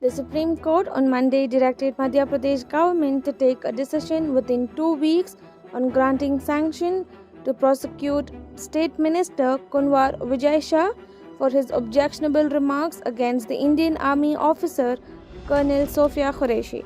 The Supreme Court on Monday directed Madhya Pradesh government to take a decision within 2 weeks on granting sanction to prosecute State Minister Kunwar Vijay Shah for his objectionable remarks against the Indian Army officer Colonel Sofiya Qureshi.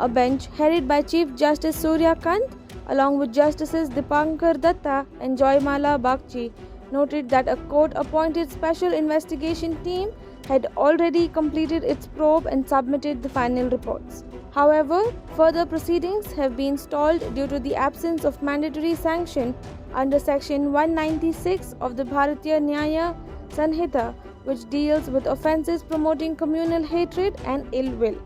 A bench headed by Chief Justice Surya Kant, along with Justices Dipankar Datta and Joymala Bagchi, noted that a court-appointed special investigation team had already completed its probe and submitted the final reports. However, further proceedings have been stalled due to the absence of mandatory sanction under Section 196 of the Bharatiya Nyaya Sanhita, which deals with offences promoting communal hatred and ill will.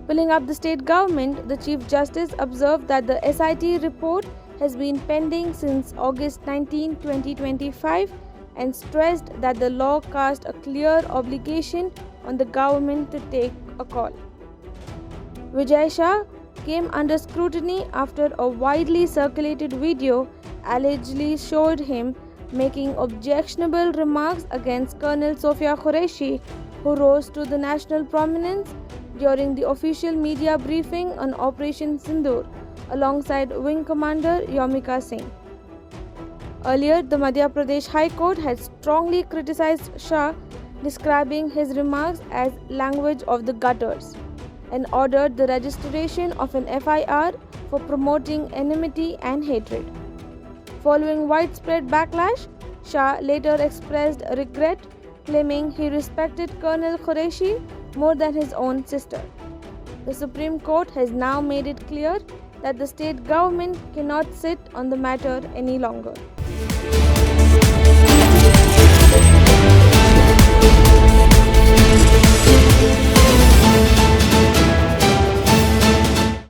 Pulling up the state government, the Chief Justice observed that the SIT report has been pending since August 19, 2025 and stressed that the law cast a clear obligation on the government to take a call. Vijay Shah came under scrutiny after a widely circulated video allegedly showed him making objectionable remarks against Colonel Sofiya Qureshi, who rose to the national prominence during the official media briefing on Operation Sindoor alongside Wing Commander Yomika Singh. Earlier, the Madhya Pradesh High Court had strongly criticized Shah, describing his remarks as language of the gutters, and ordered the registration of an FIR for promoting enmity and hatred. Following widespread backlash, Shah later expressed regret, claiming he respected Colonel Qureshi more than his own sister. The Supreme Court has now made it clear that the state government cannot sit on the matter any longer.